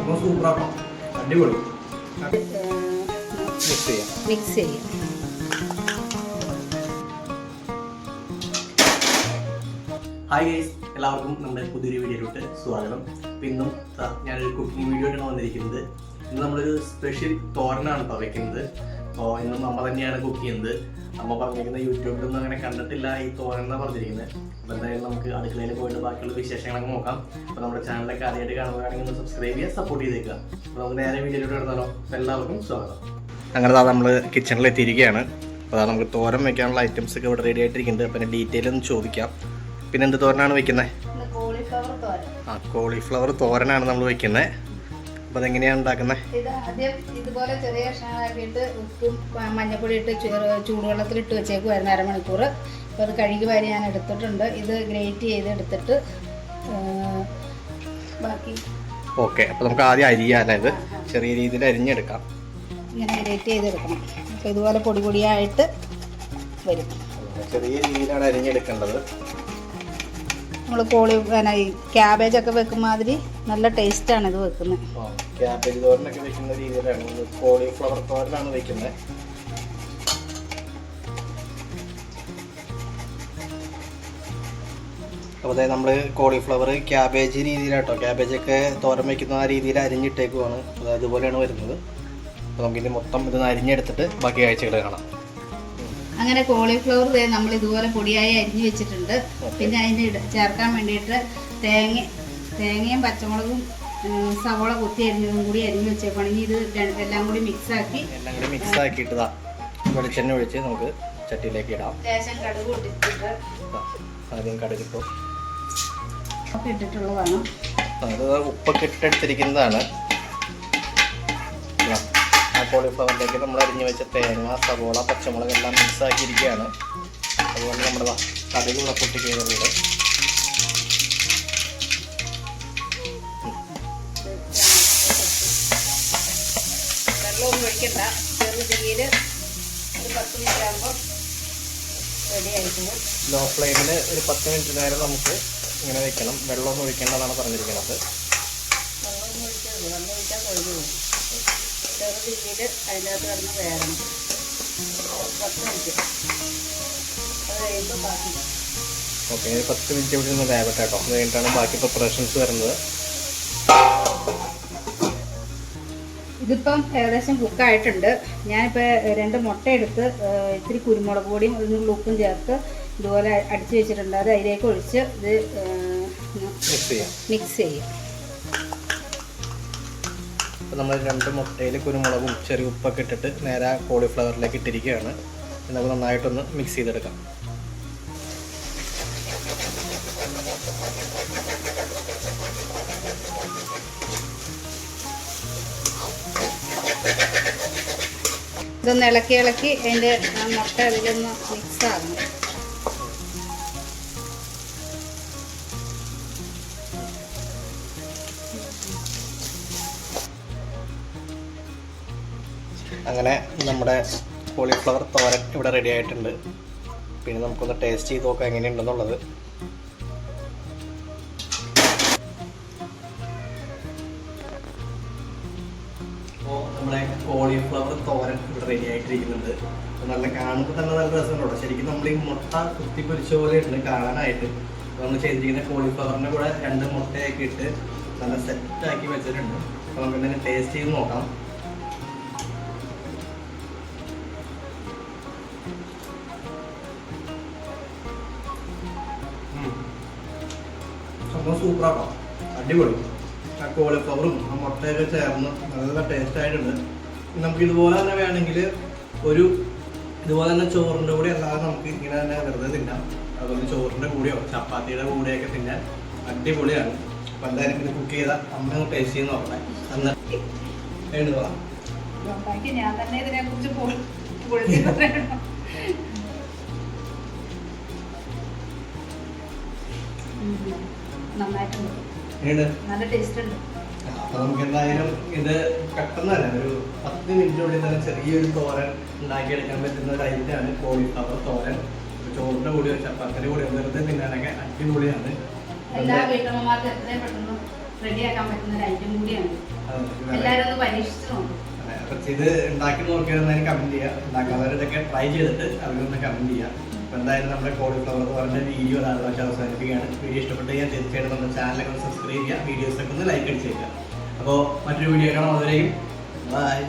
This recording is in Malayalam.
അപ്പോൾ സൂപ്പറാക്കാം. അടിപൊളി. മിക്സ് ചെയ്യാം. ഹായ് ഗൈസ്, എല്ലാവർക്കും നമ്മുടെ പുതിയൊരു വീഡിയോയിലോട്ട് സ്വാഗതം. അപ്പോൾ ഇന്നും ഞാനൊരു കുക്കിംഗ് വീഡിയോ ആയിട്ടാണ് വന്നിരിക്കുന്നത്. ഇന്ന് നമ്മളൊരു സ്പെഷ്യൽ തോരനാണ് കേട്ടോ വെക്കുന്നത്. അപ്പോൾ ഇന്നും അമ്മ തന്നെയാണ് കുക്ക് ചെയ്യുന്നത്. അമ്മ പറഞ്ഞിരിക്കുന്നത് യൂട്യൂബിലൊന്നും അങ്ങനെ കണ്ടിട്ടില്ല ഈ തോരൻ എന്നാണ് പറഞ്ഞിരിക്കുന്നത്. അപ്പോൾ എന്തായാലും നമുക്ക് അടുക്കളയിൽ പോയിട്ട് ബാക്കിയുള്ള വിശേഷങ്ങളൊക്കെ നോക്കാം. അപ്പോൾ നമ്മുടെ ചാനലൊക്കെ ആദ്യമായിട്ട് കാണുകയാണെങ്കിൽ ഒന്ന് സബ്സ്ക്രൈബ് ചെയ്യുക, സപ്പോർട്ട് ചെയ്തേക്കുക. അപ്പോൾ നമുക്ക് നേരെ വീഡിയോയിലോട്ട് എടുത്താലോ. അപ്പോൾ എല്ലാവർക്കും സ്വാഗതം. അങ്ങനെ നമ്മൾ കിച്ചണിൽ എത്തിയിരിക്കുകയാണ്. അപ്പോൾ അതാ നമുക്ക് തോരൻ വെക്കാനുള്ള ഐറ്റംസ് ഒക്കെ ഇവിടെ റെഡി ആയിട്ടിരിക്കുന്നുണ്ട്. പിന്നെ ഡീറ്റെയിൽ ഒന്ന് ചോദിക്കാം. പിന്നെ എന്ത് തോരനാണ് വെക്കുന്നത്? കോളിഫ്ലവർ തോരനാണ് നമ്മൾ വെക്കുന്നത്. അപ്പോൾ അതെങ്ങനെയാണ് ഉണ്ടാക്കുന്നത്? ഇത് ആദ്യം ഇതുപോലെ ചെറിയ കഷ്ണങ്ങളാക്കിയിട്ട് ഉപ്പും മഞ്ഞപ്പൊടി ഇട്ട് ചൂടുവെള്ളത്തിലിട്ട് വെച്ചേക്കുമായിരുന്നു അരമണിക്കൂർ. അപ്പോൾ അത് കഴുകി വാരി ഞാൻ എടുത്തിട്ടുണ്ട്. ഇത് ഗ്രേറ്റ് ചെയ്ത് എടുത്തിട്ട് ബാക്കി ഓക്കെ. അപ്പോൾ നമുക്ക് ആദ്യം അരിയാല്ലേ, ഇത് ചെറിയ രീതിയിൽ അരിഞ്ഞെടുക്കാം. ഇങ്ങനെ ഗ്രേറ്റ് ചെയ്തെടുക്കണം. അപ്പോൾ ഇതുപോലെ പൊടി പൊടിയായിട്ട് വരും. ചെറിയ രീതിയിലാണ് അരിഞ്ഞെടുക്കേണ്ടത്. നമ്മൾ ഈ ക്യാബേജൊക്കെ വെക്കുന്ന മാതിരി നല്ല ടേസ്റ്റാണ് ഇത് വെക്കുന്നത്. ക്യാബേജ് തോരനൊക്കെ വെക്കുന്ന രീതിയിലാണ്. കോളിഫ്ലവർ തോരനാണ് വെക്കുന്നത്. അപ്പോൾ അതായത് നമ്മൾ കോളിഫ്ലവർ ക്യാബേജ് രീതിയിലാട്ടോ, ക്യാബേജൊക്കെ തോരൻ വയ്ക്കുന്ന ആ രീതിയിൽ അരിഞ്ഞിട്ടേക്കുവാണ്. അത് അതുപോലെയാണ് വരുന്നത്. അപ്പോൾ നമുക്കിനി മൊത്തം ഇത് അരിഞ്ഞെടുത്തിട്ട് ബാക്കി കാഴ്ചകൾ കാണാം. അങ്ങനെ കോളിഫ്ലവർ നമ്മൾ ഇതുപോലെ പൊടിയായി അരിഞ്ഞു വെച്ചിട്ടുണ്ട്. പിന്നെ അതിന് ചേർക്കാൻ വേണ്ടിയിട്ട് തേങ്ങയും പച്ചമുളകും സവോള കുത്തി അരിഞ്ഞതും കൂടി അരിഞ്ഞു വെച്ചേക്കുകയാണെങ്കിൽ ഇത് എല്ലാം കൂടി മിക്സ് ആക്കിയിട്ട് വെളിച്ചെണ്ണ ഒഴിച്ച് നമുക്ക് ചട്ടിയിലേക്ക് ഇടാം. ലേശം കടുക് ഇട്ടിട്ട് ആദ്യം കടുകിട്ടു ഇട്ടിട്ടുള്ളതാണ്. അത് ഉപ്പൊക്കെ ഇട്ടെടുത്തിരിക്കുന്നതാണ്. ആ കോളിഫ്ലവറിലേക്ക് നമ്മൾ അരിഞ്ഞു വെച്ച തേങ്ങ, സവോള, പച്ചമുളക് എല്ലാം മിക്സ് ആക്കിയിരിക്കുകയാണ്. അതുകൊണ്ട് നമ്മുടെ കടുകുള്ള പൊട്ടിക്കയുടെ കൂടെ വെള്ളമൊന്നും ഒഴിക്കണ്ട. ചെറുതീയിൽ ഒരു 10 മിനിറ്റ് ആകുമ്പോൾ റെഡി ആയിട്ട് ലോ ഫ്ലെയിമിൽ ഒരു 10 മിനിറ്റ് നേരം നമുക്ക് ഇങ്ങനെ വെക്കണം. വെള്ളമൊന്നും ഒഴിക്കേണ്ടതാണ് പറഞ്ഞിരിക്കുന്നത്. വെള്ളമൊന്നും ഒഴിക്കരുത്. വെള്ളം ഒഴിച്ചാൽ കൊഴുകി പോകും. ചെറുതീയിൽ അതിനകത്ത് കിടന്ന് വേകണം 10 മിനിറ്റ്. അത് കഴിയുമ്പോൾ ബാക്കി ഓക്കെ. 10 മിനിറ്റ് ഇവിടെ നിന്ന് വേവട്ടെ കേട്ടോ. അത് കഴിഞ്ഞിട്ടാണ് ബാക്കി പ്രിപ്പറേഷൻസ് വരുന്നത്. ഇതിപ്പം ഏകദേശം കുക്കായിട്ടുണ്ട്. ഞാനിപ്പോൾ 2 മുട്ട എടുത്ത് ഇത്തിരി കുരുമുളക് പൊടിയും ഒരു ഉപ്പും ചേർത്ത് ഇതുപോലെ അടിച്ച് വെച്ചിട്ടുണ്ട്. അത് അതിലേക്ക് ഒഴിച്ച് ഇത് മിക്സ് ചെയ്യും. അപ്പോൾ നമ്മൾ 2 മുട്ടയിൽ കുരുമുളകും ചെറിയ ഉപ്പൊക്കെ ഇട്ടിട്ട് നേരെ കോളിഫ്ലവറിലേക്ക് ഇട്ടിരിക്കുകയാണ്. നമുക്ക് നന്നായിട്ടൊന്ന് മിക്സ് ചെയ്തെടുക്കാം. ഇതൊന്ന് ഇളക്കി അതിൻ്റെ മുട്ട അതിലൊന്ന് മിക്സ് ആകണം. അങ്ങനെ നമ്മുടെ കോളിഫ്ലവർ തോരൻ ഇവിടെ റെഡി ആയിട്ടുണ്ട്. പിന്നെ നമുക്കൊന്ന് ടേസ്റ്റ് ചെയ്ത് നോക്കാം എങ്ങനെയുണ്ടെന്നുള്ളത്. അപ്പോൾ നമ്മുടെ കോളിഫ്ലവർ തോരൻ ഇവിടെ റെഡി ആയിട്ടിരിക്കുന്നുണ്ട്. നല്ല കാണുമ്പോൾ തന്നെ നല്ല രസമുണ്ടോ. ശരിക്കും നമ്മൾ ഈ മുട്ട കുത്തിപ്പൊരിച്ച പോലെ ഉണ്ട് കാണാനായിട്ട്. നമ്മൾ ചെയ്തിരിക്കുന്ന കോളിഫ്ലവറിൻ്റെ കൂടെ 2 മുട്ടയൊക്കെ ഇട്ട് നല്ല സെറ്റാക്കി വെച്ചിട്ടുണ്ട്. അപ്പോൾ നമുക്ക് തന്നെ ടേസ്റ്റ് ചെയ്ത് നോക്കാം. സംഭവം സൂപ്പറാക്കാം. അടിപൊളി. ആ കോളിഫ്ലവറും ആ മുട്ടയൊക്കെ ചേർന്ന് നല്ല ടേസ്റ്റ് ആയിട്ടുണ്ട്. നമുക്ക് ഇതുപോലെ തന്നെ വേണമെങ്കിൽ ഇതുപോലെ തന്നെ ചോറിൻ്റെ കൂടെ അല്ലാതെ നമുക്ക് ഇങ്ങനെ തന്നെ വെറുതെ തിന്നാം. അതുപോലെ ചോറിൻ്റെ കൂടെയോ ചപ്പാത്തിയുടെ കൂടെയൊക്കെ തിന്നാൻ അടിപൊളിയാണ്. അപ്പം എന്തായാലും ഇത് കുക്ക് ചെയ്താൽ അമ്മ ഒന്ന് ടേസ്റ്റ് ചെയ്ത് നോക്കണേ. എന്നിട്ട് ഞാൻ തന്നെ ഇതിനെക്കുറിച്ച് നന്നായിട്ടുണ്ട്. നല്ല ടേസ്റ്റ് ഉണ്ട്. അപ്പോൾ നമുക്ക് എന്തായാലും ഇത് പെട്ടെന്ന് തന്നെ ഒരു 10 മിനിറ്റിനുള്ളിൽ തന്നെ ചെറിയൊരു തോരൻ ഉണ്ടാക്കിയെടുക്കാൻ പറ്റുന്ന ഒരു ഐറ്റമാണ് കോളിഫ്ലവർ തോരൻ. ചോറിൻ്റെ കൂടിയോ ചപ്പാത്തിൻ്റെ കൂടിയോ വെറുതെ തിന്നാനൊക്കെ അടിപൊളിയാണ്. എല്ലാ വീട്ടമ്മമാർക്കും എത്രയും പെട്ടെന്ന് റെഡിയാക്കാൻ പറ്റുന്ന ഒരു ഐറ്റം കൂടിയാണ്. എല്ലാവരും ഒന്ന് പരീക്ഷിച്ച് നോക്കും. അപ്പം ഇത് ഉണ്ടാക്കി നോക്കിയാൽ കമൻറ്റ് ചെയ്യുക. ഉണ്ടാക്കാത്തവരൊക്കെ ട്രൈ ചെയ്തിട്ട് അവരൊന്ന് കമൻറ്റ് ചെയ്യുക. അപ്പോൾ എന്തായാലും നമ്മുടെ കോളിഫ്ലവർ എന്ന് പറഞ്ഞ വീഡിയോ അവസാനിപ്പിക്കുകയാണ്. വീഡിയോ ഇഷ്ടപ്പെട്ട് കഴിഞ്ഞാൽ തീർച്ചയായിട്ടും നമ്മുടെ ചാനലൊക്കെ ഒന്ന് സബ്സ്ക്രൈബ് ചെയ്യുക. വീഡിയോസൊക്കെ ഒന്ന് ലൈക്ക് അടിച്ചേക്കുക. അപ്പോൾ മറ്റൊരു വീഡിയോ കാണാം. അതുവരെയും ബൈ.